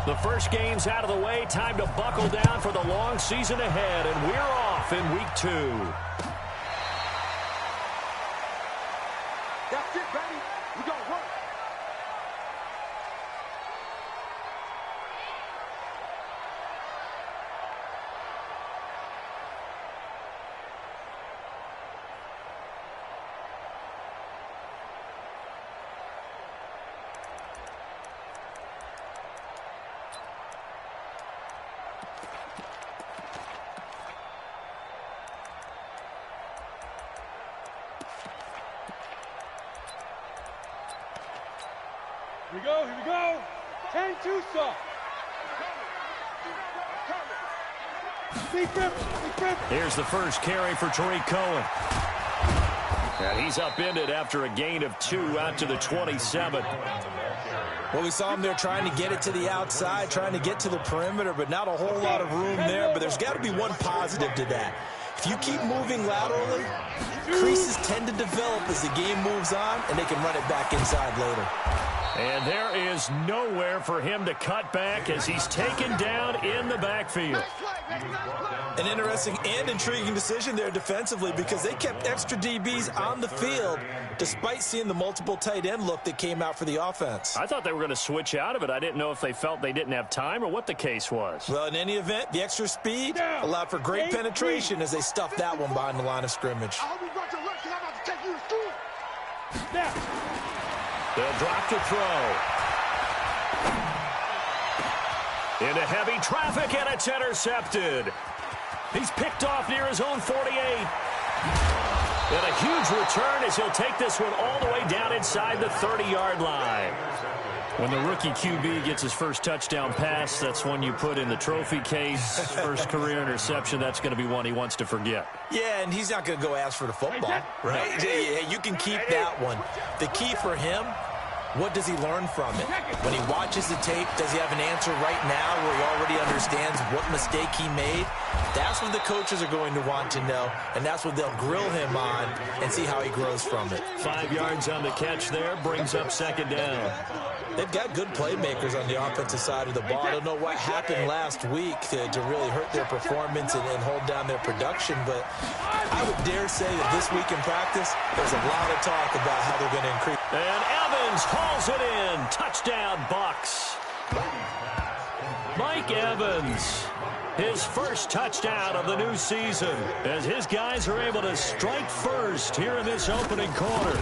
The first game's out of the way. Time to buckle down for the long season ahead, and we're off in week 2. That's it, baby. We gonna work. Here we go. 10-2, sir. Here's the first carry for Tariq Cohen. And he's upended after a gain of 2 out to the 27. Well, we saw him there trying to get it to the outside, trying to get to the perimeter, but not a whole lot of room there. But there's got to be one positive to that. If you keep moving laterally, creases tend to develop as the game moves on, and they can run it back inside later. And there is nowhere for him to cut back as he's taken down in the backfield. An interesting and intriguing decision there defensively because they kept extra DBs on the field despite seeing the multiple tight end look that came out for the offense. I thought they were going to switch out of it. I didn't know if they felt they didn't have time or what the case was. Well, in any event, the extra speed allowed for great penetration as they stuffed that one behind the line of scrimmage. They'll drop to throw. Into heavy traffic, and it's intercepted. He's picked off near his own 48. And a huge return as he'll take this one all the way down inside the 30-yard line. When the rookie QB gets his first touchdown pass, that's one you put in the trophy case. First career interception, that's going to be one he wants to forget. Yeah, and he's not going to go ask for the football, right? Yeah, you can keep that one. The key for him, what does he learn from it? When he watches the tape, does he have an answer right now where he already understands what mistake he made? That's what the coaches are going to want to know, and that's what they'll grill him on and see how he grows from it. 5 yards on the catch there, brings up second down. They've got good playmakers on the offensive side of the ball. I don't know what happened last week to really hurt their performance and hold down their production, but I would dare say that this week in practice, there's a lot of talk about how they're going to increase. And Evans hauls it in. Touchdown, Bucs. Mike Evans, his first touchdown of the new season, as his guys are able to strike first here in this opening quarter.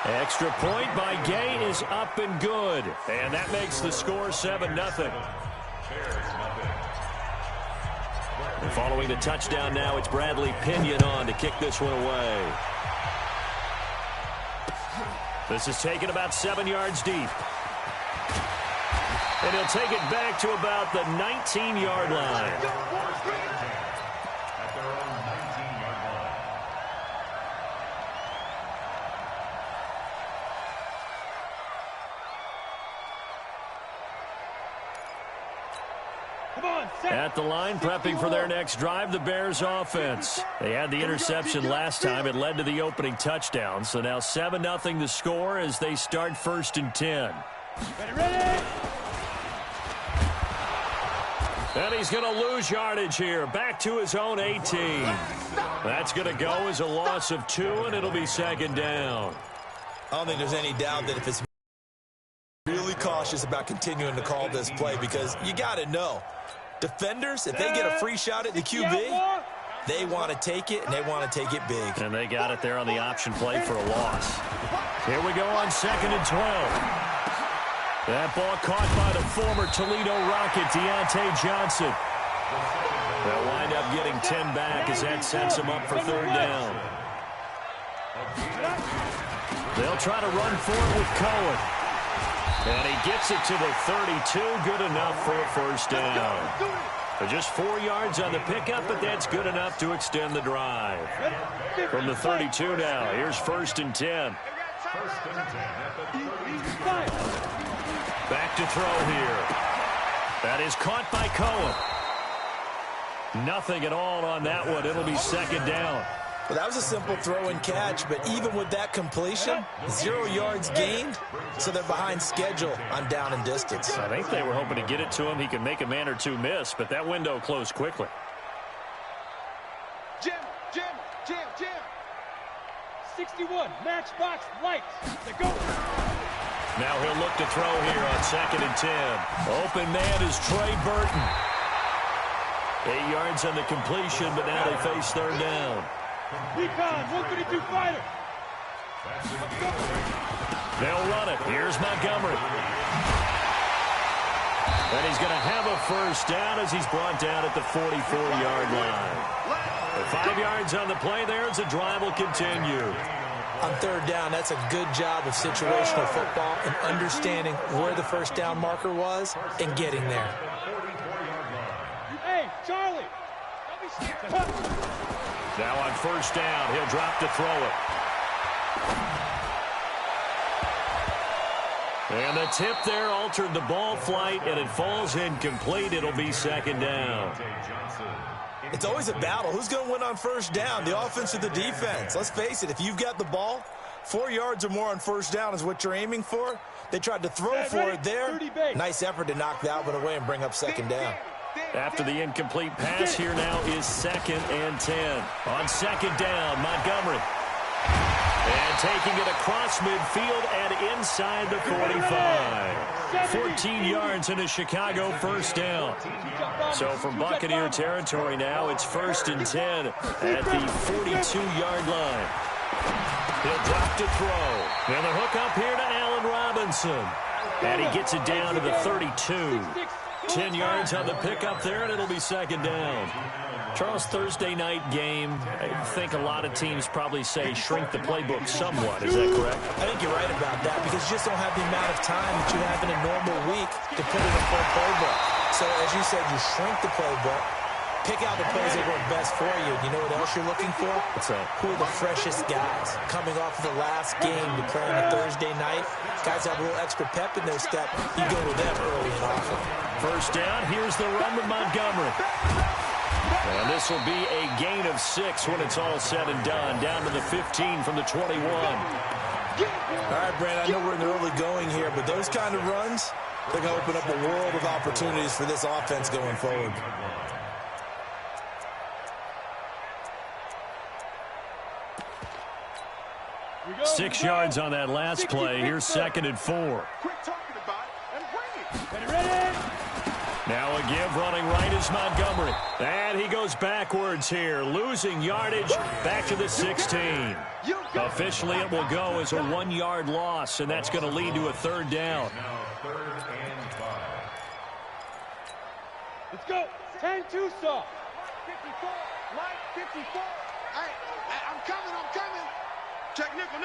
Extra point by Gay is up and good. And that makes the score 7-0. And following the touchdown now, it's Bradley Pinion on to kick this one away. This is taken about 7 yards deep. And he'll take it back to about the 19-yard line. At the line, prepping for their next drive, the Bears offense. They had the interception last time. It led to the opening touchdown. So now 7-0 the score as they start 1st and 10. Ready. And he's going to lose yardage here. Back to his own 18. That's going to go as a loss of 2, and it'll be second down. I don't think there's any doubt that if it's really cautious about continuing to call this play because you got to know. Defenders, if they get a free shot at the QB, they want to take it, and they want to take it big. And they got it there on the option play for a loss. Here we go on 2nd and 12. That ball caught by the former Toledo Rocket, Deontay Johnson. They'll wind up getting 10 back as that sets them up for 3rd down. They'll try to run for it with Cohen. And he gets it to the 32, good enough for a 1st down. Just 4 yards on the pickup, but that's good enough to extend the drive. From the 32 now, here's 1st and 10. Back to throw here. That is caught by Cohen. Nothing at all on that one. It'll be 2nd down. Well, that was a simple throw and catch, but even with that completion, 0 yards gained, so they're behind schedule on down and distance. I think they were hoping to get it to him. He could make a man or two miss, but that window closed quickly. Jim. 61, matchbox lights. They go. Now he'll look to throw here on 2nd and 10. Open man is Trey Burton. 8 yards on the completion, but now they face 3rd down. Recon, 132 fighter. They'll run it. Here's Montgomery. And he's going to have a 1st down as he's brought down at the 44-yard line. 5 yards on the play there as the drive will continue. On 3rd down, that's a good job of situational football and understanding where the 1st down marker was and getting there. Hey, Charlie. Now on 1st down, he'll drop to throw it. And the tip there altered the ball flight, and it falls incomplete. It'll be 2nd down. It's always a battle. Who's going to win on 1st down, the offense or the defense? Let's face it, if you've got the ball, 4 yards or more on 1st down is what you're aiming for. They tried to throw for it there. Nice effort to knock that one away and bring up 2nd down. After the incomplete pass, here now is 2nd and 10. On 2nd down, Montgomery. And taking it across midfield and inside the 45. 14 yards in a Chicago 1st down. So from Buccaneer territory now, it's 1st and 10 at the 42-yard line. He'll drop to throw. And the hook up here to Allen Robinson. And he gets it down to the 32. 10 yards on the pickup there, and it'll be 2nd down. Charles, Thursday night game, I think a lot of teams probably say shrink the playbook somewhat. Is that correct? I think you're right about that because you just don't have the amount of time that you have in a normal week to put in a full playbook. So, as you said, you shrink the playbook, pick out the plays that work best for you. You know what else you're looking for? What's that? Who are the freshest guys coming off of the last game to play on a Thursday night? Guys have a little extra pep in their step. You go with them early and often. 1st down, here's the run with Montgomery. And this will be a gain of 6 when it's all said and done. Down to the 15 from the 21. All right, Brandon, I know we're in the early going here, but those kind of runs, they're going to open up a world of opportunities for this offense going forward. We go, 6 yards on that last play. Here's 2nd and 4. Quit talking about it and bring it. Ready? Now a give running right is Montgomery. And he goes backwards here, losing yardage back to the 16. Officially, it will go as a 1-yard loss, and that's going to lead to a 3rd down. Let's go. 10-2 saw. 54. Line 54. Hey, I'm coming. Check nickel.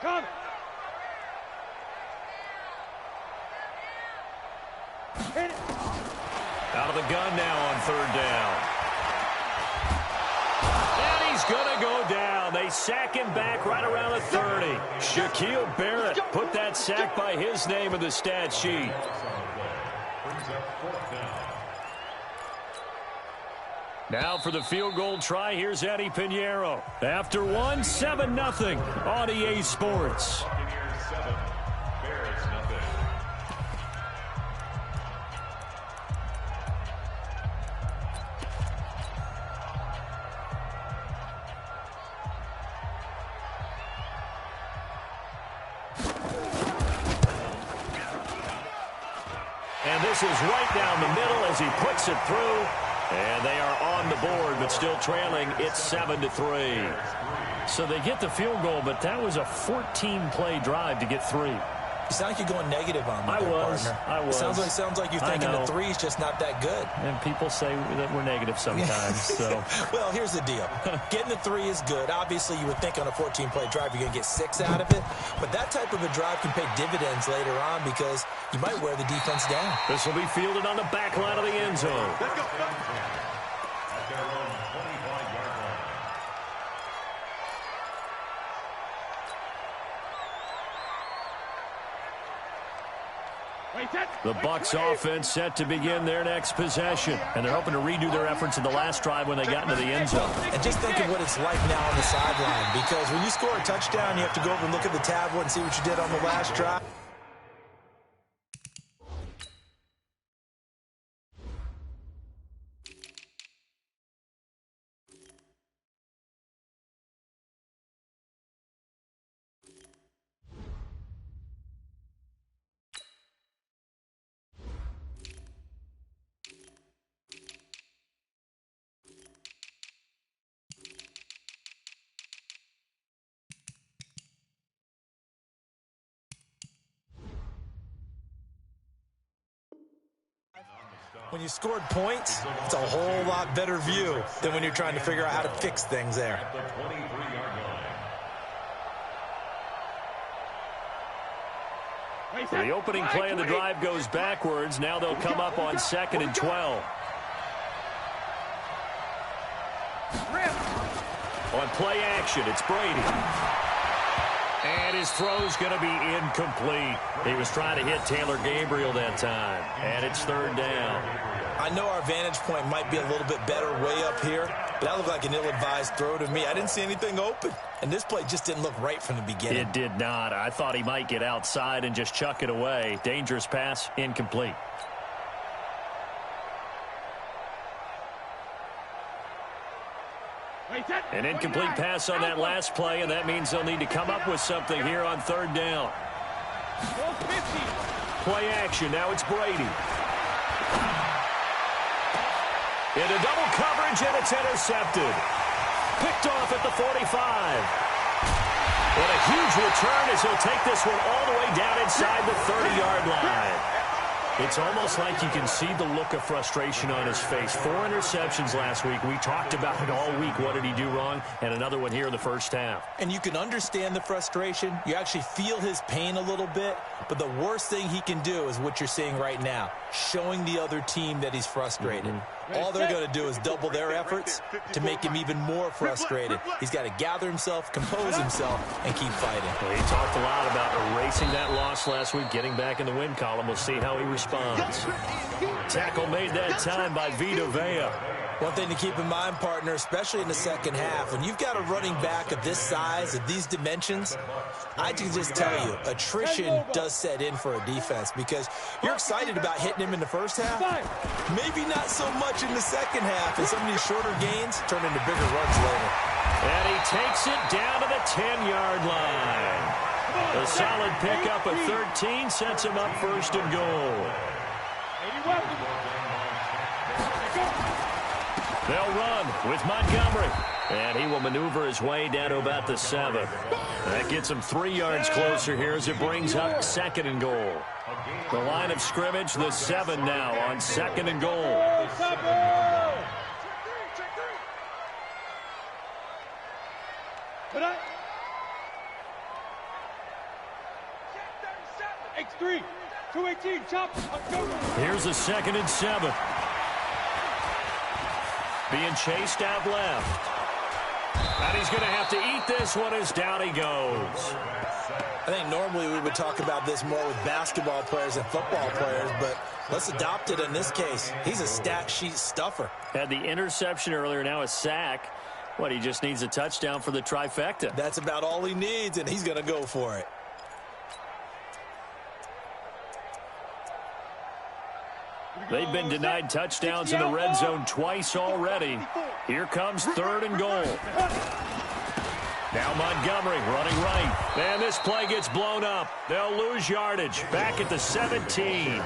Coming. Hit it. Out of the gun now on 3rd down. And he's going to go down. They sack him back right around the 30. Shaquille Barrett put that sack by his name in the stat sheet. Now for the field goal try, here's Eddie Pinheiro. After one, 7-0 on EA Sports. And this is right down the middle as he puts it through. And they are on the board, but still trailing. It's 7-3. So they get the field goal, but that was a 14-play drive to get 3. You sound like you're going negative on me, partner. I was. Sounds like you're thinking the 3's just not that good. And people say that we're negative sometimes. So, well, here's the deal. Getting the 3 is good. Obviously, you would think on a 14-play drive you're going to get 6 out of it. But that type of a drive can pay dividends later on because you might wear the defense down. This will be fielded on the back line of the end zone. Let's go. The Bucs offense set to begin their next possession. And they're hoping to redo their efforts in the last drive when they got into the end zone. And just think of what it's like now on the sideline. Because when you score a touchdown, you have to go over and look at the tablet and see what you did on the last drive. When you scored points, it's a whole lot better view than when you're trying to figure out how to fix things there. The opening play of the drive goes backwards. Now they'll come up on 2nd and 12. On play action, it's Brady. And his throw's going to be incomplete. He was trying to hit Taylor Gabriel that time. And it's 3rd down. I know our vantage point might be a little bit better way up here, but that looked like an ill-advised throw to me. I didn't see anything open. And this play just didn't look right from the beginning. It did not. I thought he might get outside and just chuck it away. Dangerous pass, incomplete. An incomplete pass on that last play, and that means they'll need to come up with something here on 3rd down. Play action. Now it's Brady. Into double coverage, and it's intercepted. Picked off at the 45. And a huge return as he'll take this one all the way down inside the 30-yard line. It's almost like you can see the look of frustration on his face. 4 interceptions last week. We talked about it all week. What did he do wrong? And another one here in the first half. And you can understand the frustration. You actually feel his pain a little bit. But the worst thing he can do is what you're seeing right now, showing the other team that he's frustrated. All they're going to do is double their efforts to make him even more frustrated. He's got to gather himself, compose himself, and keep fighting. Well, he talked a lot about erasing that loss last week, getting back in the win column. We'll see how he responds. Tackle made that time by Vita Vea. One thing to keep in mind, partner, especially in the second half, when you've got a running back of this size, of these dimensions, I can just tell you, attrition does set in for a defense because you're excited about hitting him in the first half. Maybe not so much in the second half, and some of these shorter gains turn into bigger runs later. And he takes it down to the 10-yard line. A solid pickup of 13 sets him up 1st and goal. They'll run with Montgomery. And he will maneuver his way down to about the 7. That gets him 3 yards closer here as it brings up 2nd and goal. The line of scrimmage, the 7 now on 2nd and goal. X3, 218, chop. Here's a 2nd and 7. Being chased out left. And he's going to have to eat this one as down he goes. I think normally we would talk about this more with basketball players and football players, but let's adopt it in this case. He's a stat sheet stuffer. Had the interception earlier, now a sack. What, he just needs a touchdown for the trifecta. That's about all he needs, and he's going to go for it. They've been denied touchdowns in the red zone twice already. Here comes 3rd and goal. Now Montgomery running right. And this play gets blown up. They'll lose yardage. Back at the 17.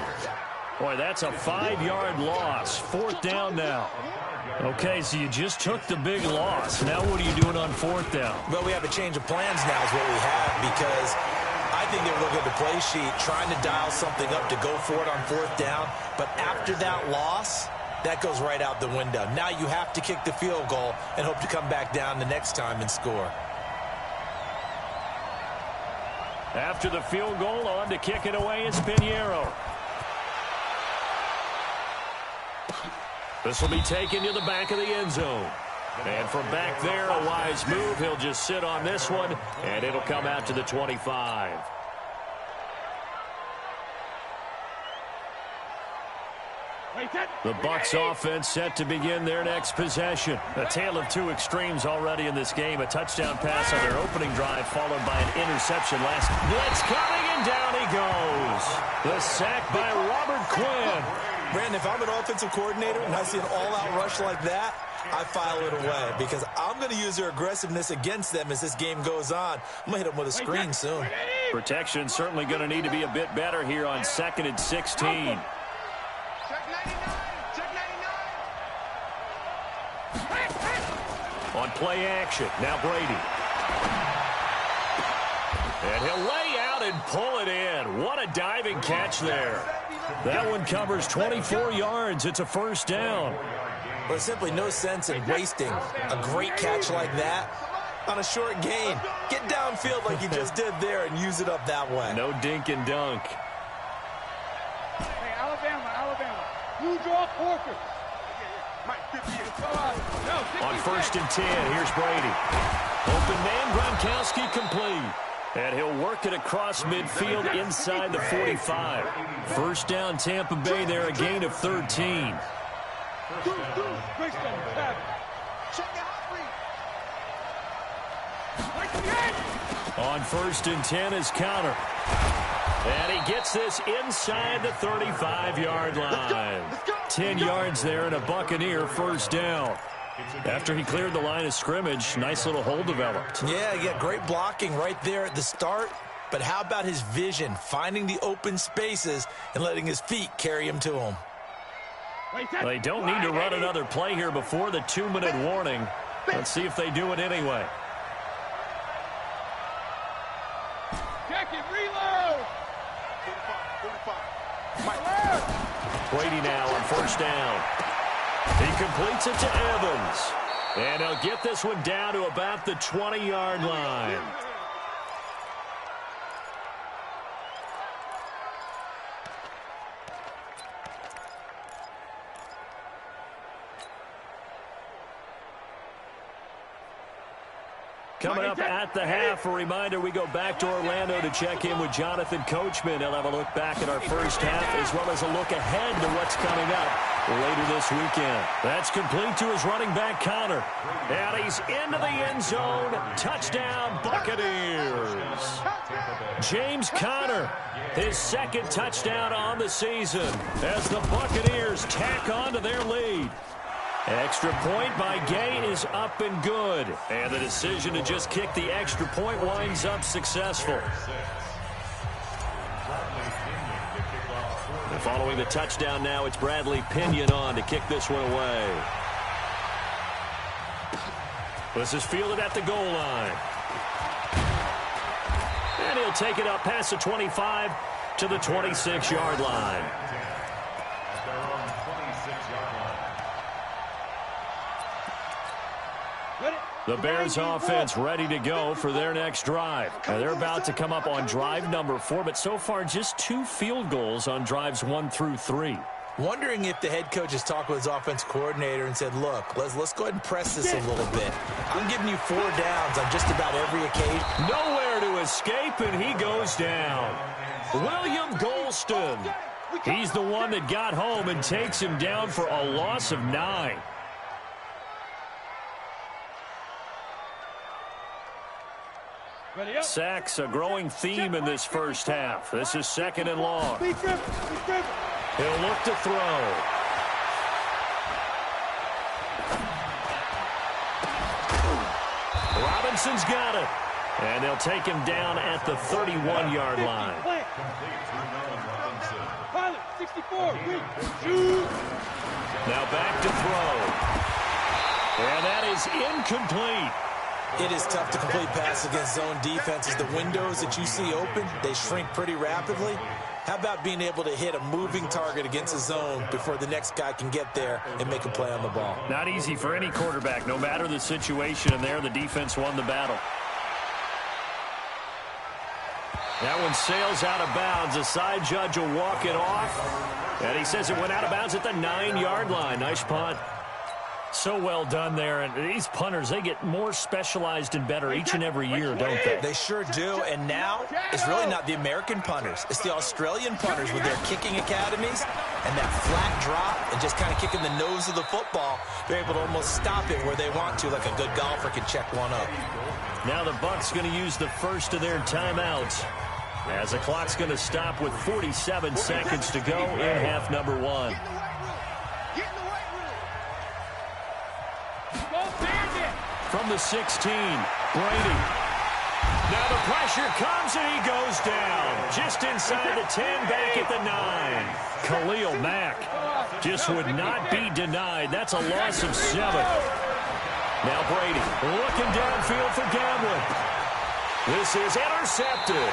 Boy, that's a 5-yard loss. 4th down now. Okay, so you just took the big loss. Now what are you doing on 4th down? Well, we have a change of plans now is what we have because I think they were looking at the play sheet, trying to dial something up to go for it on 4th down. But after that loss, that goes right out the window. Now you have to kick the field goal and hope to come back down the next time and score. After the field goal, on to kick it away is Pinheiro. This will be taken to the back of the end zone. And from back there, a wise move. He'll just sit on this one, and it'll come out to the 25. The Bucs offense set to begin their next possession. A tale of two extremes already in this game. A touchdown pass on their opening drive followed by an interception last. Blitz coming and down he goes. The sack by Robert Quinn. Brandon, if I'm an offensive coordinator and I see an all-out rush like that, I file it away because I'm going to use their aggressiveness against them as this game goes on. I'm going to hit them with a screen soon. Protection certainly going to need to be a bit better here on 2nd and 16. On play action, now Brady. And he'll lay out and pull it in. What a diving catch there. That one covers 24 yards. It's a first down. There's simply no sense in wasting a great catch like that on a short gain. Get downfield like you just did there and use it up that way. No dink and dunk. Hey, Alabama. You draw Porker. On 1st and 10, here's Brady. Open man, Gronkowski complete. And he'll work it across midfield inside the 45. First down, Tampa Bay there, a gain of 13. On 1st and 10 is Conner. And he gets this inside the 35-yard line. 10 yards there and a Buccaneer first down. After he cleared the line of scrimmage, nice little hole developed. Yeah, great blocking right there at the start. But how about his vision, finding the open spaces and letting his feet carry him to him? They don't need to run another play here before the 2-minute warning. Let's see if they do it anyway. Check it, reload. Brady now on first down. He completes it to Evans. And he'll get this one down to about the 20-yard line. Coming up at the half, a reminder, we go back to Orlando to check in with Jonathan Coachman. He'll have a look back at our first half as well as a look ahead to what's coming up later this weekend. That's complete to his running back, Conner. And he's into the end zone. Touchdown, Buccaneers. James Conner, his second touchdown on the season as the Buccaneers tack on to their lead. Extra point by Gay is up and good. And the decision to just kick the extra point winds up successful. And following the touchdown now, it's Bradley Pinion on to kick this one away. This is fielded at the goal line. And he'll take it up past the 25 to the 26-yard line. The Bears offense ready to go for their next drive. And they're about to come up on drive number 4, but so far just 2 field goals on drives 1 through 3. Wondering if the head coach has talked with his offense coordinator and said, look, let's go ahead and press this a little bit. I'm giving you 4 downs on just about every occasion. Nowhere to escape, and he goes down. William Golston. He's the one that got home and takes him down for a loss of 9. Sacks, a growing theme in this first half. This is 2nd and long. He'll look to throw. Robinson's got it. And they'll take him down at the 31-yard line. Now back to throw. And that is incomplete. It is tough to complete pass against zone defenses. The windows that you see open, they shrink pretty rapidly. How about being able to hit a moving target against a zone before the next guy can get there and make a play on the ball? Not easy for any quarterback, no matter the situation, and there the defense won the battle. That one sails out of bounds. The side judge will walk it off, and he says it went out of bounds at the 9-yard line. Nice punt. So well done there. And these punters, they get more specialized and better each and every year, don't they? They sure do. And now it's really not the American punters. It's the Australian punters with their kicking academies and that flat drop and just kind of kicking the nose of the football. They're able to almost stop it where they want to, like a good golfer can check one up. Now the Bucs going to use the first of their timeouts, as the clock's going to stop with 47 seconds to go in half number one. From the 16, Brady. Now the pressure comes and he goes down. Just inside the 10, back at the 9. Khalil Mack just would not be denied. That's a loss of 7. Now Brady looking downfield for Gamblin. This is intercepted.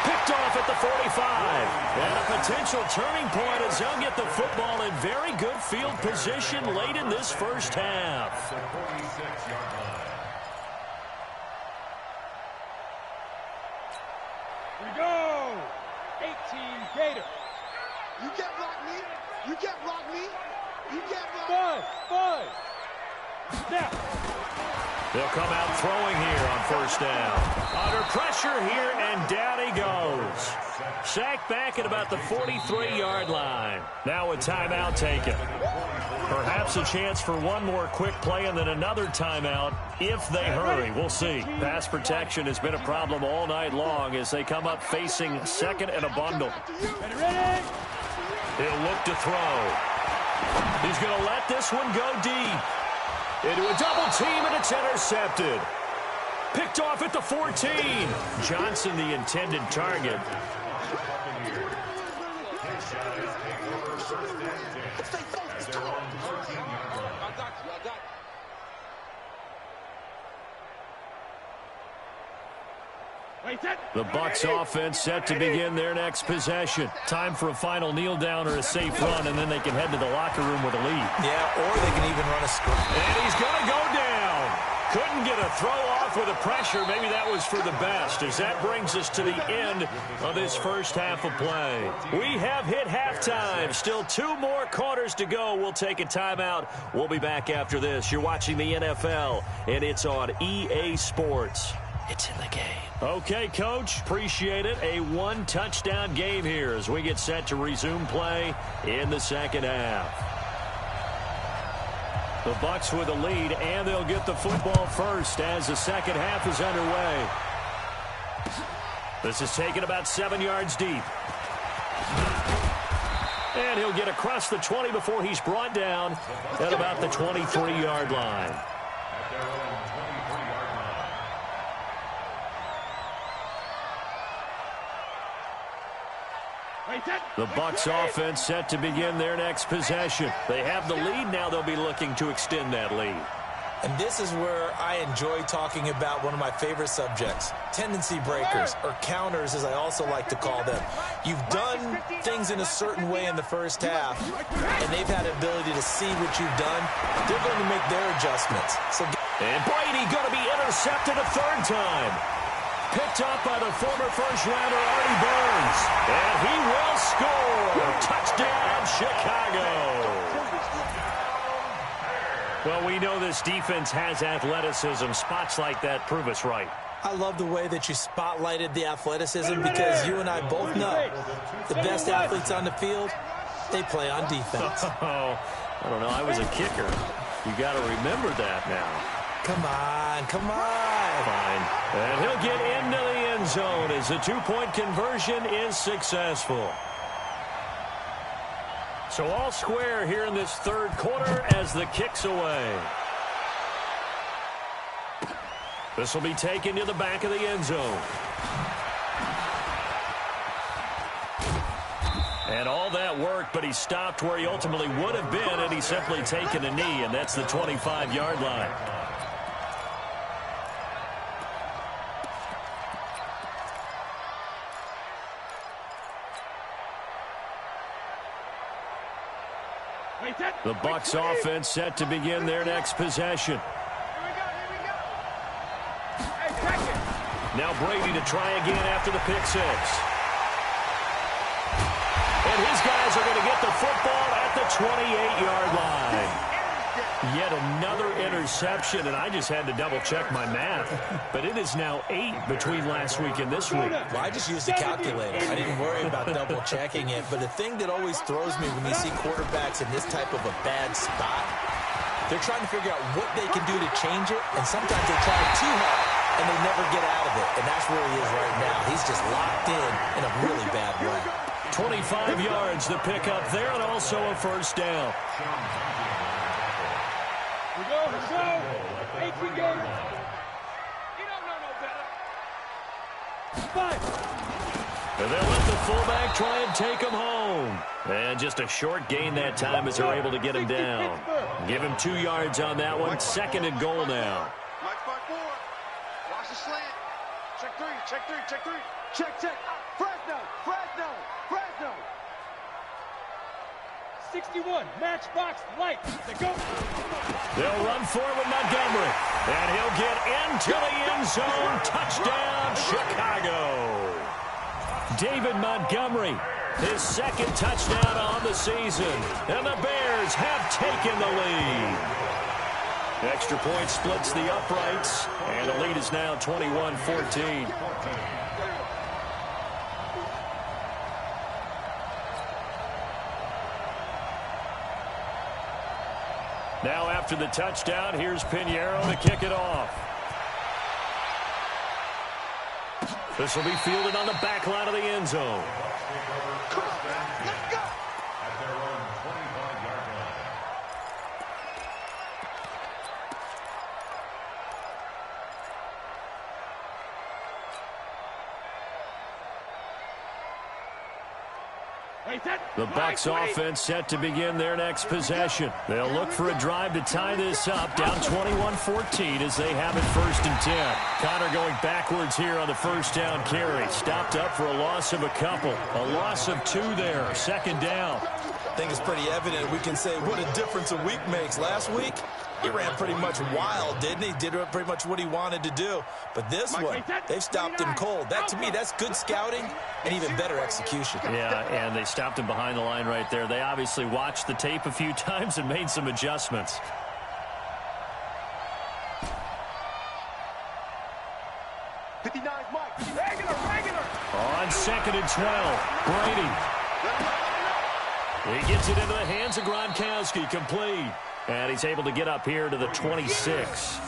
Picked off at the 45. And a potential turning point as they'll get the football in very good field position late in this first half. We go. 18 Gator. You can't block me. You can't block me. You can't block me. 5. Now. They'll come out throwing here on first down. Under pressure here, and down he goes. Sacked back at about the 43-yard line. Now a timeout taken. Perhaps a chance for one more quick play and then another timeout if they hurry. We'll see. Pass protection has been a problem all night long as they come up facing second and a bundle. He'll look to throw. He's going to let this one go deep. Into a double team, and it's intercepted. Picked off at the 14. Johnson, the intended target. The Bucs offense set to begin their next possession. Time for a final kneel down or a safe run, and then they can head to the locker room with a lead. Yeah, or they can even run a screen. And he's going to go down. Couldn't get a throw off with the pressure. Maybe that was for the best, as that brings us to the end of this first half of play. We have hit halftime. Still 2 more quarters to go. We'll take a timeout. We'll be back after this. You're watching the NFL, and it's on EA Sports. It's in the game. Okay, Coach. Appreciate it. A 1-touchdown game here as we get set to resume play in the second half. The Bucs with a lead, and they'll get the football first as the second half is underway. This is taken about 7 yards deep. And he'll get across the 20 before he's brought down at about the 23-yard line. The Bucs offense set to begin their next possession. They have the lead. Now they'll be looking to extend that lead. And this is where I enjoy talking about one of my favorite subjects, tendency breakers, or counters as I also like to call them. You've done things in a certain way in the first half, and they've had the ability to see what you've done. They're going to make their adjustments. And Brady going to be intercepted a third time. Picked up by the former first-rounder Artie Burns. And he will score. Touchdown, Chicago. Well, we know this defense has athleticism. Spots like that prove us right. I love the way that you spotlighted the athleticism because you and I both know the best athletes on the field, they play on defense. Oh, I don't know. I was a kicker. You got to remember that now. Come on, come on. Fine. And he'll get into the end zone as the 2-point conversion is successful. So all square here in this third quarter as the kick's away. This will be taken to the back of the end zone. And all that work, but he stopped where he ultimately would have been, and he's simply taken a knee, and that's the 25-yard line. The Bucs offense set to begin their next possession. Now Brady to try again after the pick six. And his guys are going to get the football at the 28-yard line. Yet another interception, and I just had to double-check my math. But it is now 8 between last week and this week. Well, I just used a calculator. I didn't worry about double-checking it. But the thing that always throws me when you see quarterbacks in this type of a bad spot, they're trying to figure out what they can do to change it, and sometimes they try too hard, and they never get out of it. And that's where he is right now. He's just locked in a really bad way. 25 yards the pickup there, and also a first down. We go. 18 games. You don't know no better. 5. And they'll let the fullback try and take him home. And just a short gain that time as they're able to get him down. Give him 2 yards on that one. 2nd and goal now. Mike 5-4. Watch the slant. Check 3. Check. Fresno. 61. Matchbox light. They go. They'll run forward Montgomery. And he'll get into the end zone. Touchdown, Chicago. David Montgomery, his 2nd touchdown on the season. And the Bears have taken the lead. Extra point splits the uprights. And the lead is now 21-14. Now after the touchdown, here's Pinheiro to kick it off. This will be fielded on the back line of the end zone. Come on, let's go. At their own 25-yard line. The Bucs offense set to begin their next possession. They'll look for a drive to tie this up, down 21-14 as they have it 1st and 10. Connor going backwards here on the first down carry. Stopped up for a loss of a couple. A loss of 2 there. 2nd down. I think it's pretty evident we can say what a difference a week makes. Last week, he ran pretty much wild, didn't he? Did pretty much what he wanted to do. But this one, they've stopped him cold. That, to me, that's good scouting and even better execution. Yeah, and they stopped him behind the line right there. They obviously watched the tape a few times and made some adjustments. On 2nd and 12, Brady. He gets it into the hands of Gronkowski, complete. And he's able to get up here to the 26.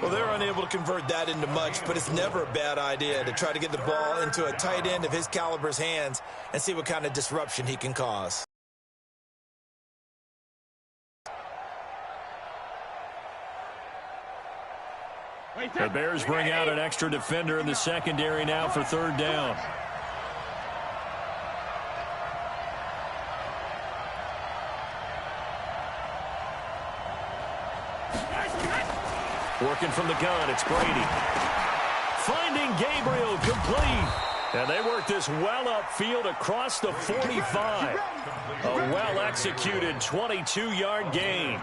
Well, they're unable to convert that into much, but it's never a bad idea to try to get the ball into a tight end of his caliber's hands and see what kind of disruption he can cause. The Bears bring out an extra defender in the secondary now for 3rd down. Working from the gun, it's Brady. Finding Gabriel, complete. And they work this well upfield across the 45. A well-executed 22-yard gain.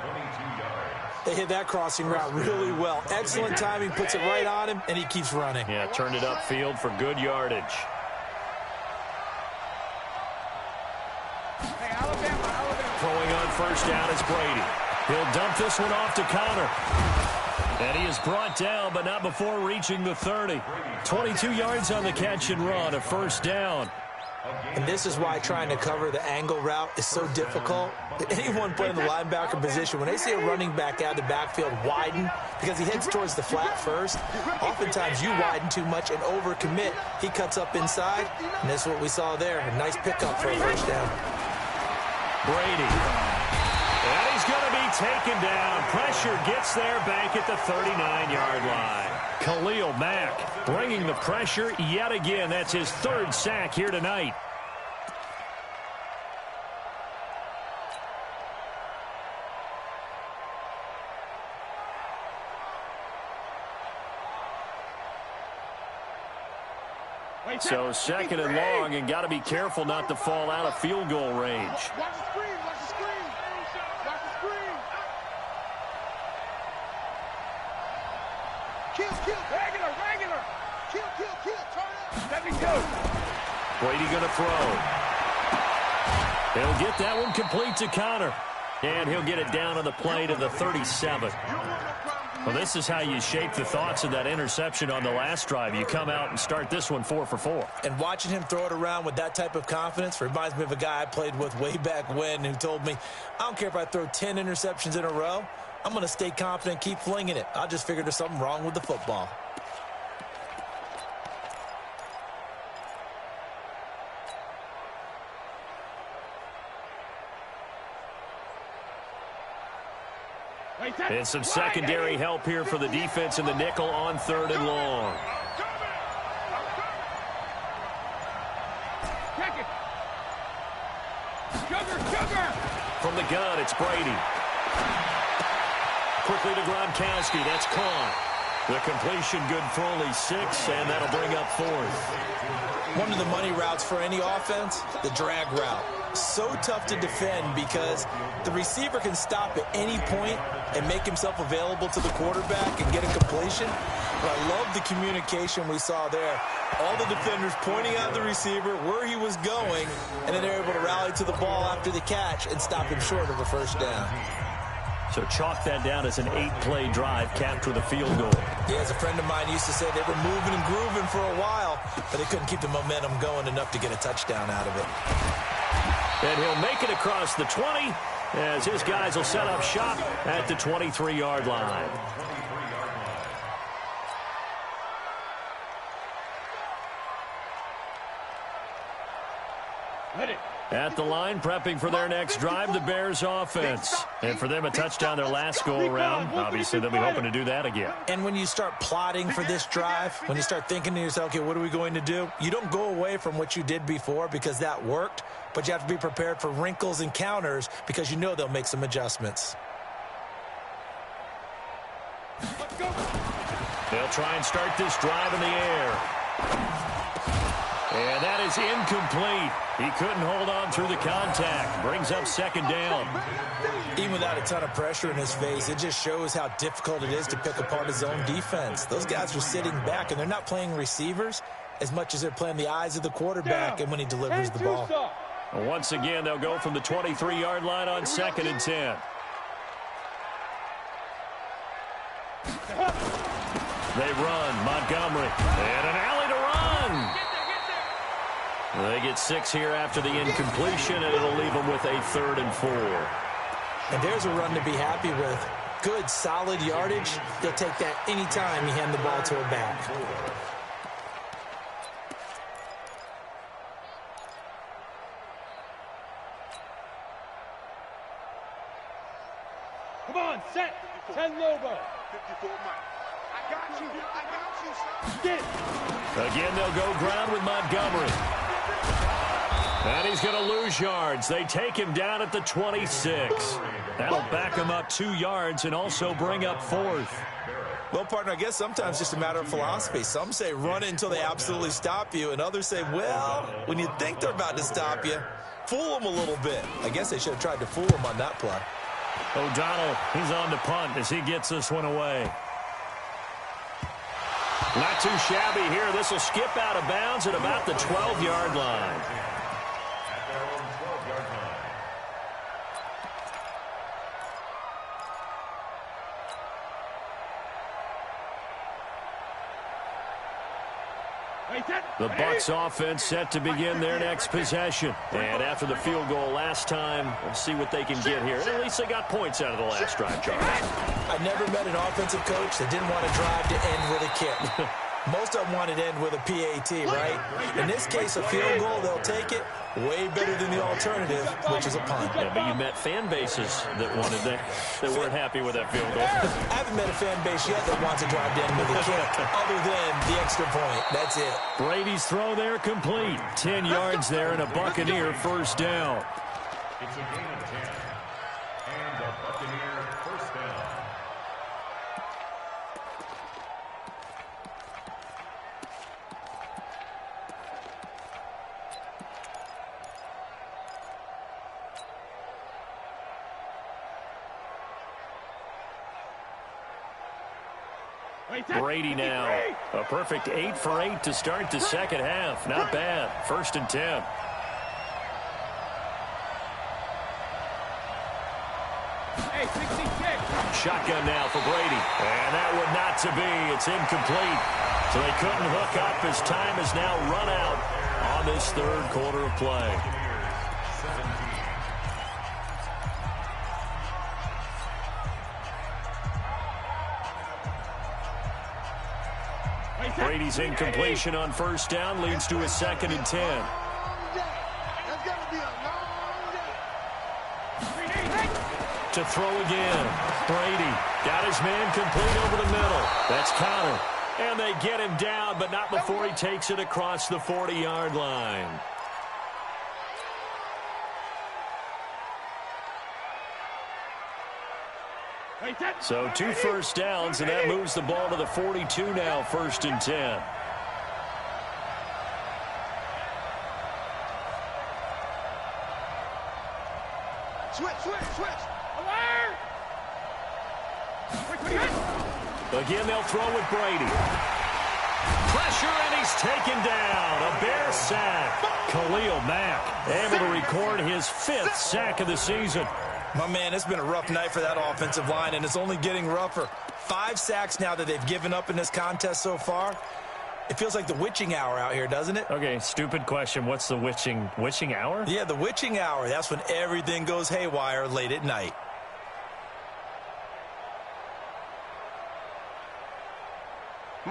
They hit that crossing route really well. Excellent timing, puts it right on him, and he keeps running. Yeah, turned it upfield for good yardage. Throwing on first down is Brady. He'll dump this one off to Connor. And he is brought down, but not before reaching the 30. 22 yards on the catch and run, a first down. And this is why trying to cover the angle route is so difficult. Anyone playing the linebacker position, when they see a running back out of the backfield widen, because he heads towards the flat first, oftentimes you widen too much and overcommit. He cuts up inside, and this is what we saw there. A nice pickup for a first down. Brady. And he's going to be taken down. Pressure gets there back at the 39-yard line. Khalil Mack bringing the pressure yet again. That's his 3rd sack here tonight. So 2nd and long, and got to be careful not to fall out of field goal range. Watch the screen. Watch the screen. Watch the screen. Kill. Regular. Kill. Turn up. 72. Brady going to throw. He'll get that one complete to Connor. And he'll get it down on the play to the 37. Well, this is how you shape the thoughts of that interception on the last drive. You come out and start this one 4 for 4. And watching him throw it around with that type of confidence reminds me of a guy I played with way back when who told me, I don't care if I throw 10 interceptions in a row. I'm going to stay confident, keep flinging it. I just figured there's something wrong with the football. And some secondary help here for the defense in the nickel on 3rd and long. From the gun, it's Brady. Quickly to Gronkowski. That's caught. The completion good for only 6, and that'll bring up 4th. One of the money routes for any offense, the drag route. So tough to defend because the receiver can stop at any point and make himself available to the quarterback and get a completion. But I love the communication we saw there. All the defenders pointing out the receiver, where he was going, and then they're able to rally to the ball after the catch and stop him short of a first down. So chalk that down as an 8-play drive capped with a field goal. Yeah, as a friend of mine used to say, they were moving and grooving for a while, but they couldn't keep the momentum going enough to get a touchdown out of it. And he'll make it across the 20 as his guys will set up shop at the 23-yard line. At the line, prepping for their next drive, the Bears offense. And for them, a touchdown their last go-around. Obviously, they'll be hoping to do that again. And when you start plotting for this drive, when you start thinking to yourself, okay, what are we going to do? You don't go away from what you did before because that worked, but you have to be prepared for wrinkles and counters because you know they'll make some adjustments. They'll try and start this drive in the air. And that is incomplete. He couldn't hold on through the contact. Brings up 2nd down. Even without a ton of pressure in his face, it just shows how difficult it is to pick apart his own defense. Those guys are sitting back, and they're not playing receivers as much as they're playing the eyes of the quarterback and when he delivers the ball. Once again, they'll go from the 23-yard line on 2nd and 10. They run. Montgomery. And an alley to run. They get 6 here after the incompletion, and it'll leave them with a 3rd and 4. And there's a run to be happy with. Good, solid yardage. They'll take that anytime you hand the ball to a back. Come on, set. 10 Lobo. 54 Mike. I got you, son. Again, they'll go ground with Montgomery. And he's going to lose yards. They take him down at the 26. That'll back him up 2 yards and also bring up 4th. Well, partner, I guess sometimes it's just a matter of philosophy. Some say run it until they absolutely stop you, and others say, well, when you think they're about to stop you, fool them a little bit. I guess they should have tried to fool him on that play. O'Donnell, he's on to punt as he gets this one away. Not too shabby here. This will skip out of bounds at about the 12-yard line. The Bucs offense set to begin their next possession. And after the field goal last time, we'll see what they can get here. At least they got points out of the last drive, Charles. I never met an offensive coach that didn't want to drive to end with a kick. Most of them wanted to end with a PAT, right? In this case, a field goal, they'll take it. Way better than the alternative, which is a punt. Yeah, but you met fan bases that wanted that weren't happy with that field goal. I haven't met a fan base yet that wants to drive to end with a kick, other than the extra point. That's it. Brady's throw there complete. 10 yards there and a Buccaneer first down. It's a gain of 10. And a Buccaneer first down. Brady now. A perfect 8 for 8 to start the second half. Not bad. 1st and 10. Shotgun now for Brady. And that would not to be. It's incomplete. So they couldn't hook up as time is now run out on this third quarter of play. Brady's incompletion on first down leads to a 2nd and 10. To throw again. Brady got his man complete over the middle. That's counter. And they get him down, but not before he takes it across the 40-yard line. So 2 first downs, and that moves the ball to the 42 now, 1st and 10. Switch. Again, they'll throw with Brady. Pressure, and he's taken down. A Bear sack. Khalil Mack able to record his 5th sack of the season. My man, it's been a rough night for that offensive line, and it's only getting rougher. 5 sacks now that they've given up in this contest so far. It feels like the witching hour out here, doesn't it? Okay, stupid question. What's the witching hour? Yeah, the witching hour. That's when everything goes haywire late at night.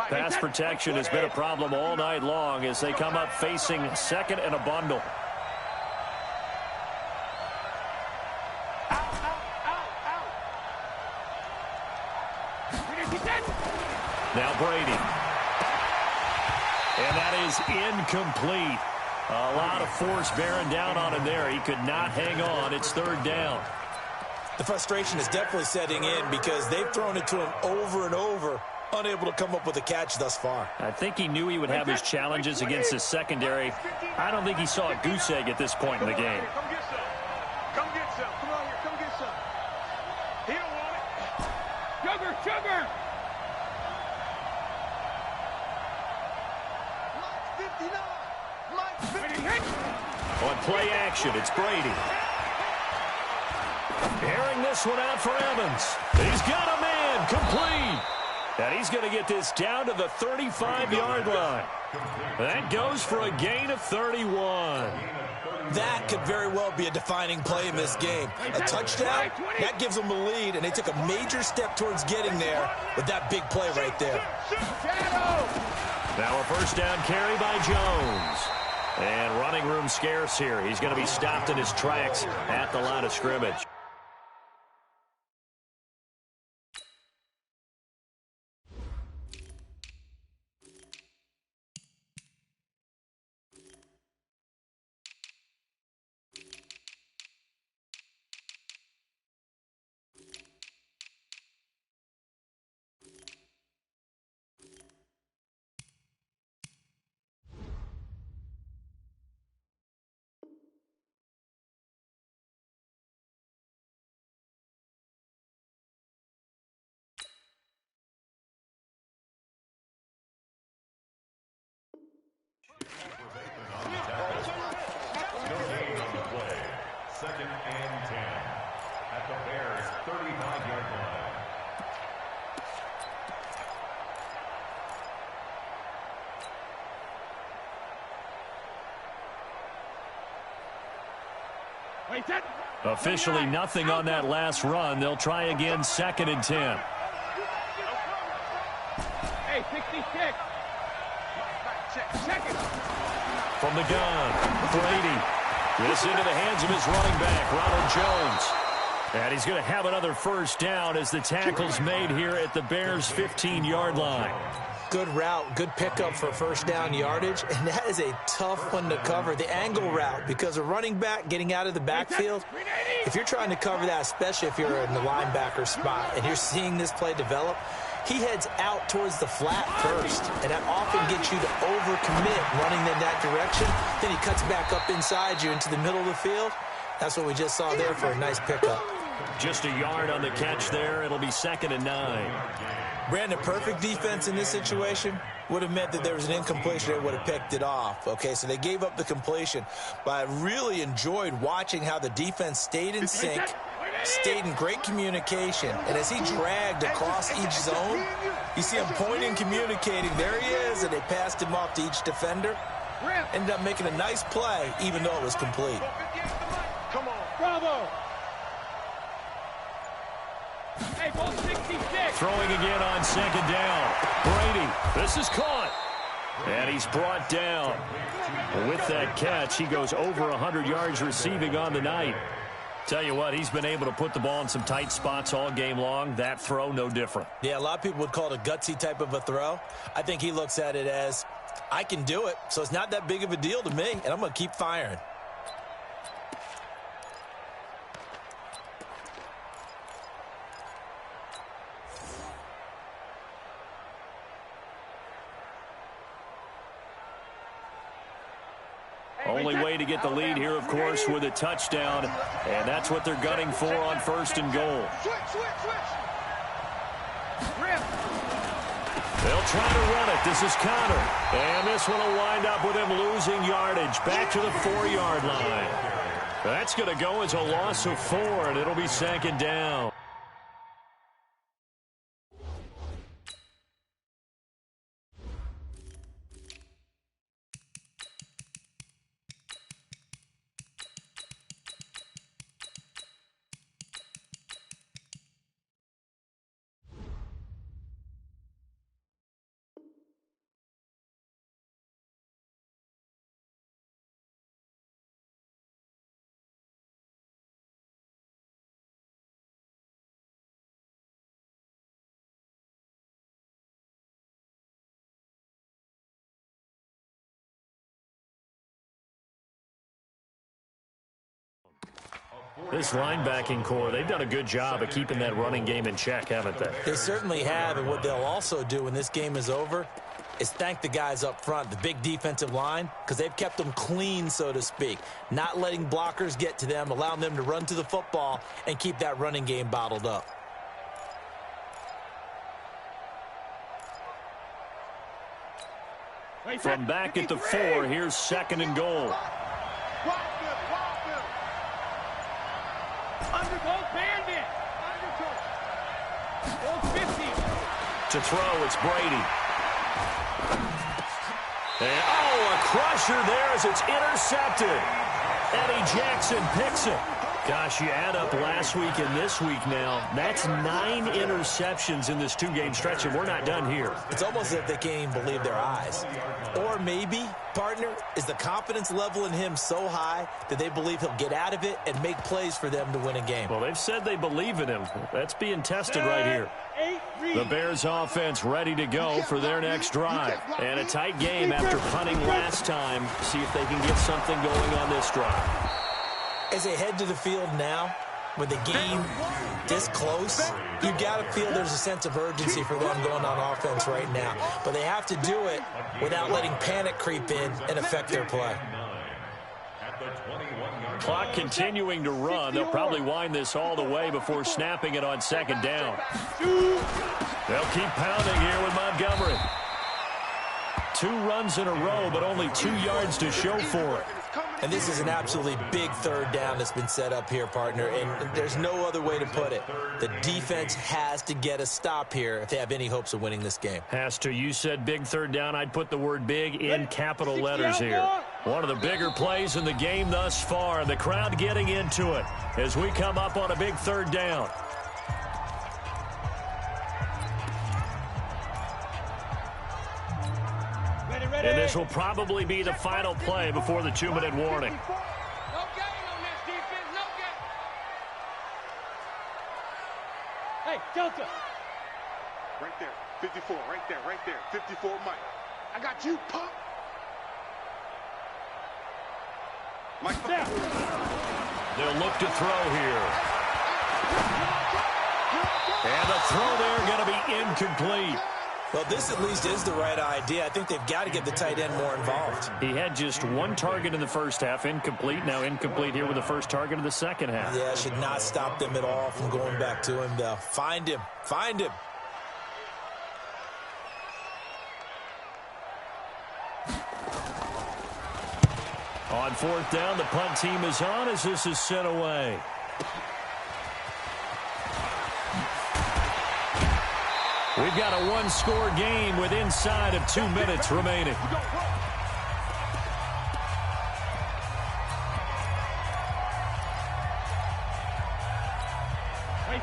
Pass protection has been a problem all night long as they come up facing 2nd and a bundle. Now Brady. And that is incomplete. A lot of force bearing down on him there. He could not hang on. It's 3rd down. The frustration is definitely setting in because they've thrown it to him over and over, unable to come up with a catch thus far. I think he knew he would have his challenges against his secondary. I don't think he saw a goose egg at this point in the game. Come get some. Come get some. Come on here. Come get some. He don't want it. Sugar. On play action, it's Brady. Airing this one out for Evans. He's got a man complete. And he's going to get this down to the 35-yard line. That goes for a gain of 31. That could very well be a defining play in this game. A touchdown, that gives them the lead, and they took a major step towards getting there with that big play right there. Now a first down carry by Jones. And running room scarce here. He's going to be stopped in his tracks at the line of scrimmage. Second and 10 at the Bears' 35-yard line. Officially nothing on that last run. They'll try again, 2nd and 10. Hey, 66. Second. From the gun, Brady. This into the hands of his running back, Ronald Jones. And he's going to have another first down as the tackle's made here at the Bears' 15-yard line. Good route, good pickup for first down yardage, and that is a tough one to cover. The angle route, because a running back getting out of the backfield, if you're trying to cover that, especially if you're in the linebacker spot and you're seeing this play develop, he heads out towards the flat first, and that often gets you to overcommit running in that direction. Then he cuts back up inside you into the middle of the field. That's what we just saw there for a nice pickup. Just a yard on the catch there. It'll be 2nd and 9. Brandon, perfect defense in this situation would have meant that there was an incompletion. They would have picked it off. Okay, so they gave up the completion. But I really enjoyed watching how the defense stayed in sync, stayed in great communication. And as he dragged across each zone, you see him pointing, communicating. There he is, and they passed him off to each defender. Ended up making a nice play, even though it was complete. Come on. Bravo. Hey, ball 66. Throwing again on second down. Brady, this is caught. And he's brought down. With that catch, he goes over 100 yards receiving on the night. Tell you what, he's been able to put the ball in some tight spots all game long. That throw, no different. Yeah, a lot of people would call it a gutsy type of a throw. I think he looks at it as, I can do it, so it's not that big of a deal to me, and I'm going to keep firing. Only way to get the lead here, of course, with a touchdown. And that's what they're gunning for on first and goal. They'll try to run it. This is Connor. And this one will wind up with him losing yardage back to the 4-yard line. That's going to go as a loss of 4, and it'll be second down. This linebacking core, they've done a good job of keeping that running game in check, haven't they? They certainly have, and what they'll also do when this game is over is thank the guys up front, the big defensive line, because they've kept them clean, so to speak, not letting blockers get to them, allowing them to run to the football and keep that running game bottled up. From back at the 4, here's second and goal. To throw, it's Brady. And, a crusher there as it's intercepted. Eddie Jackson picks it. Gosh, you add up last week and this week now. That's 9 interceptions in this 2-game stretch, and we're not done here. It's almost as if they can't even believe their eyes. Or maybe, partner, is the confidence level in him so high that they believe he'll get out of it and make plays for them to win a game. Well, they've said they believe in him. That's being tested right here. The Bears offense ready to go for their next drive. And a tight game after punting last time. See if they can get something going on this drive. As they head to the field now, with the game this close, you've got to feel there's a sense of urgency for them going on offense right now. But they have to do it without letting panic creep in and affect their play. Clock continuing to run. They'll probably wind this all the way before snapping it on second down. They'll keep pounding here with Montgomery. 2 runs in a row, but only 2 yards to show for it. And this is an absolutely big third down that's been set up here, partner, and there's no other way to put it. The defense has to get a stop here if they have any hopes of winning this game. Has to. You said big third down. I'd put the word big in capital letters here. One of the bigger plays in the game thus far. The crowd getting into it as we come up on a big third down. And this will probably be the final play before the 2-minute warning. No gain on this defense, no gain. Hey, Delta. Right there, 54, right there, 54, Mike. I got you, punk. Mike, down. They'll look to throw here. And the throw there going to be incomplete. Well, this at least is the right idea. I think they've got to get the tight end more involved. He had just 1 target in the first half, incomplete. Now incomplete here with the first target of the second half. Yeah, should not stop them at all from going back to him, though. Find him. Find him. On 4th down, the punt team is on as this is sent away. We've got a one-score game with inside of 2 minutes remaining.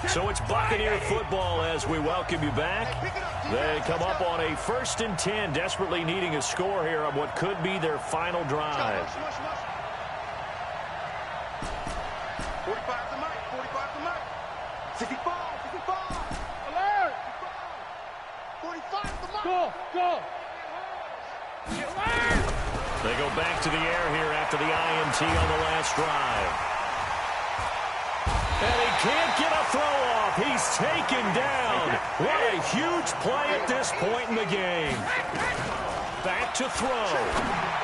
So it's Buccaneer football as we welcome you back. They come up on a 1st and 10, desperately needing a score here on what could be their final drive. 45 to Mike, 45 to Mike. 65, 65. Alert! 45 to Mike. Go. They go back to the air here after the INT on the last drive. And he can't get a throw off. He's taken down. What a huge play at this point in the game. Back to throw.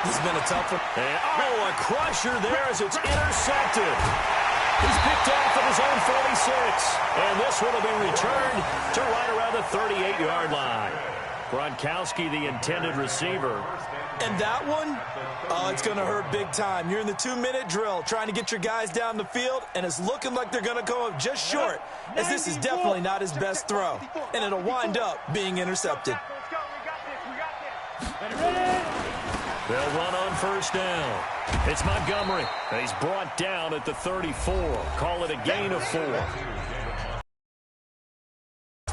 This has been a tough one. And, a crusher there as it's intercepted. He's picked off at his own 46. And this one will be returned to right around the 38-yard line. Gronkowski, the intended receiver. And that one, it's going to hurt big time. You're in the 2-minute drill trying to get your guys down the field, and it's looking like they're going to come up just short, as this is definitely not his best throw. And it'll wind up being intercepted. They'll run on 1st down. It's Montgomery, and he's brought down at the 34. Call it a gain of 4.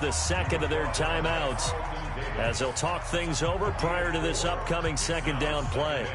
The second of their timeouts as they'll talk things over prior to this upcoming 2nd down play.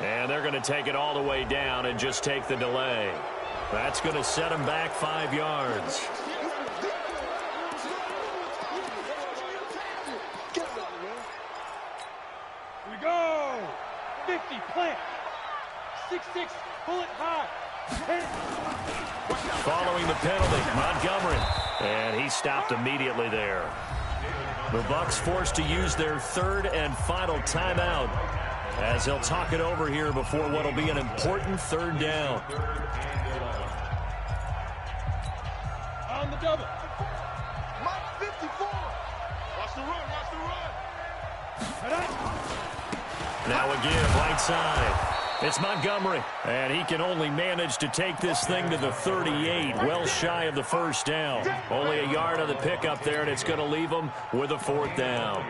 And they're going to take it all the way down and just take the delay. That's going to set them back 5 yards. Here we go. 50, plant. 6-6, bullet high. Following the penalty, Montgomery. And he stopped immediately there. The Bucs forced to use their 3rd and final timeout as they'll talk it over here before what will be an important 3rd down. On the double. Mike 54. Watch the run, Now again, right side. It's Montgomery, and he can only manage to take this thing to the 38, well shy of the 1st down. Only a yard on the pickup there, and it's going to leave him with a 4th down.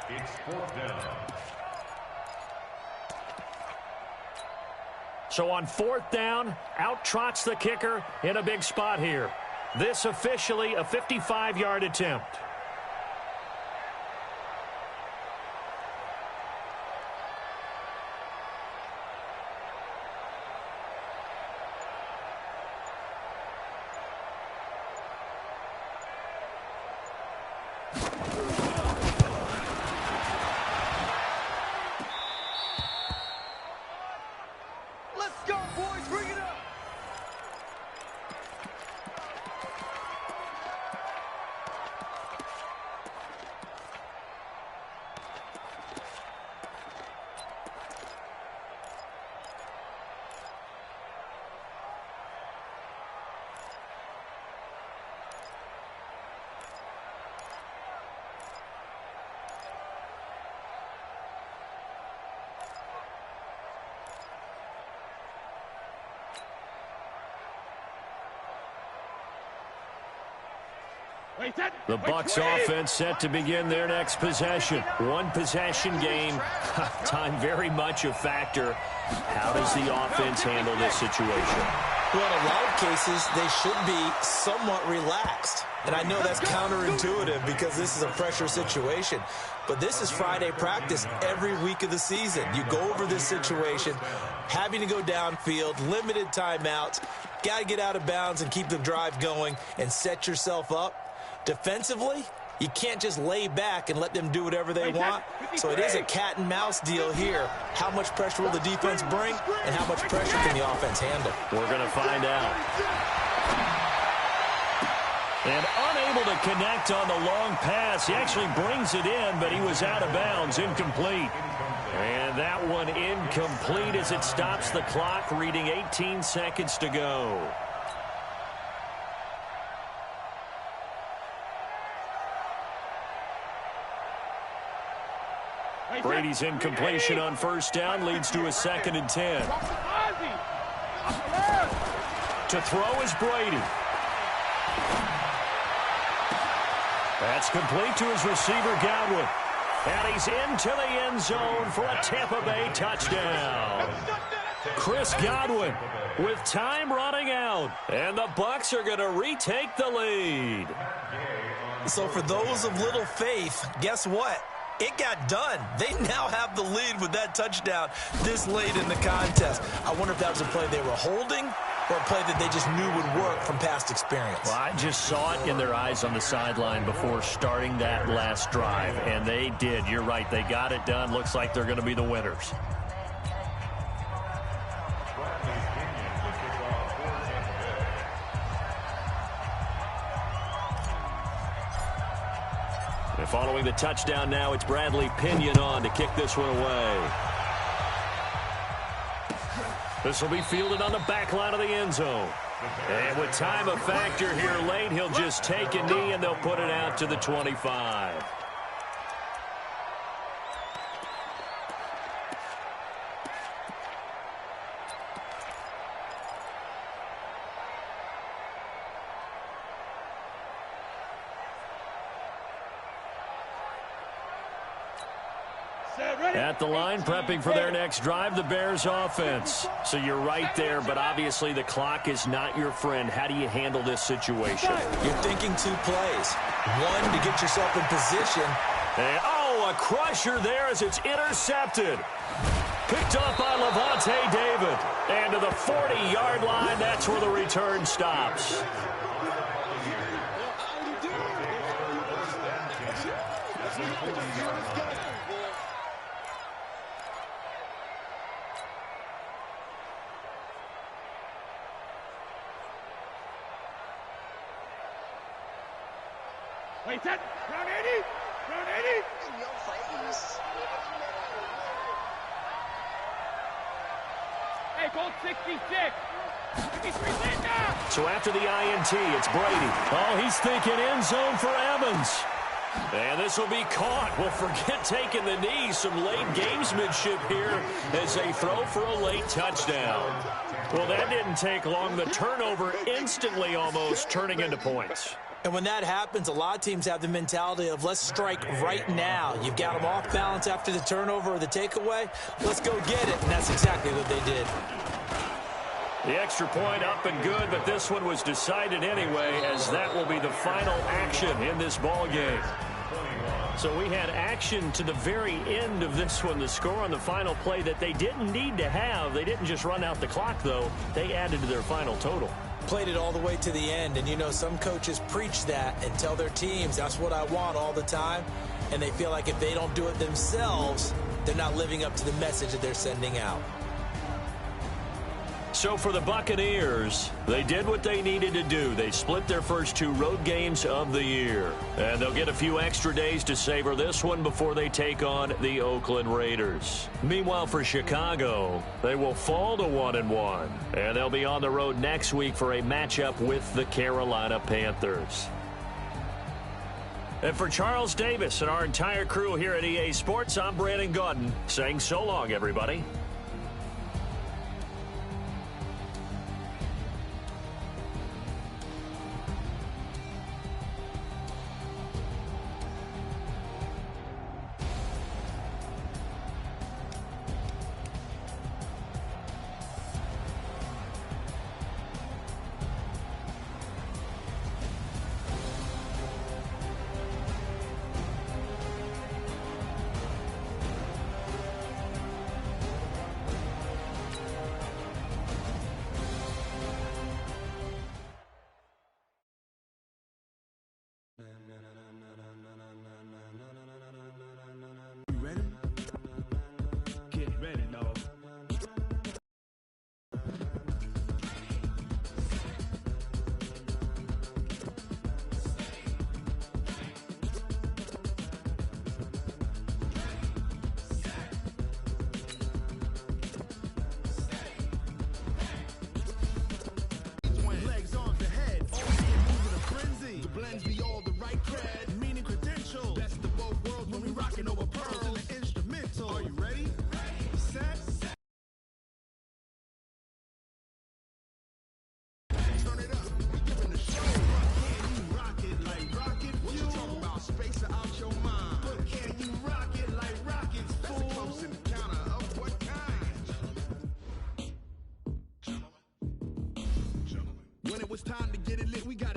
It's 4th down. So on 4th down, out trots the kicker in a big spot here. This officially a 55-yard attempt. The Bucs offense set to begin their next possession. One possession game. Time very much a factor. How does the offense handle this situation? Well, in a lot of cases, they should be somewhat relaxed. And I know that's counterintuitive because this is a pressure situation. But this is Friday practice every week of the season. You go over this situation, having to go downfield, limited timeouts, got to get out of bounds and keep the drive going and set yourself up. Defensively, You can't just lay back and let them do whatever they want. So it is a cat and mouse deal here. How much pressure will the defense bring, and how much pressure can the offense handle? We're going to find out. And unable to connect on the long pass. He actually brings it in, but he was out of bounds, incomplete. And that one incomplete as it stops the clock, reading 18 seconds to go. Brady's incompletion on first down leads to a 2nd and 10. To throw is Brady. That's complete to his receiver, Godwin. And he's into the end zone for a Tampa Bay touchdown. Chris Godwin with time running out. And the Bucs are going to retake the lead. So for those of little faith, guess what? It got done. They now have the lead with that touchdown this late in the contest. I wonder if that was a play they were holding or a play that they just knew would work from past experience. Well, I just saw it in their eyes on the sideline before starting that last drive, and they did. You're right. They got it done. Looks like they're going to be the winners. And following the touchdown now, it's Bradley Pinion on to kick this one away. This will be fielded on the back line of the end zone. And with time a factor here late, he'll just take a knee and they'll put it out to the 25. At the line, prepping for their next drive, the Bears offense. So you're right there, but obviously the clock is not your friend. How do you handle this situation? You're thinking 2 plays. One, to get yourself in position. And, a crusher there as it's intercepted. Picked up by Levante David. And to the 40-yard line, that's where the return stops. Wait, that round 80, round 80. In your face. Hey, gold 66. 63 Linda. So after the INT, it's Brady. Oh, he's thinking end zone for Evans. And this will be caught. Well, forget taking the knee. Some late gamesmanship here as they throw for a late touchdown. Well, that didn't take long. The turnover instantly almost turning into points. And when that happens, a lot of teams have the mentality of let's strike right now. You've got them off balance after the turnover or the takeaway. Let's go get it. And that's exactly what they did. The extra point up and good, but this one was decided anyway, as that will be the final action in this ball game. So we had action to the very end of this one. The score on the final play that they didn't need to have. They didn't just run out the clock, though. They added to their final total. Played it all the way to the end, and you know some coaches preach that and tell their teams that's what I want all the time, and they feel like if they don't do it themselves, they're not living up to the message that they're sending out. So for the Buccaneers, they did what they needed to do. They split their first 2 road games of the year. And they'll get a few extra days to savor this one before they take on the Oakland Raiders. Meanwhile, for Chicago, they will fall to 1-1. And they'll be on the road next week for a matchup with the Carolina Panthers. And for Charles Davis and our entire crew here at EA Sports, I'm Brandon Gaudin saying so long, everybody. it's time to get it lit. We got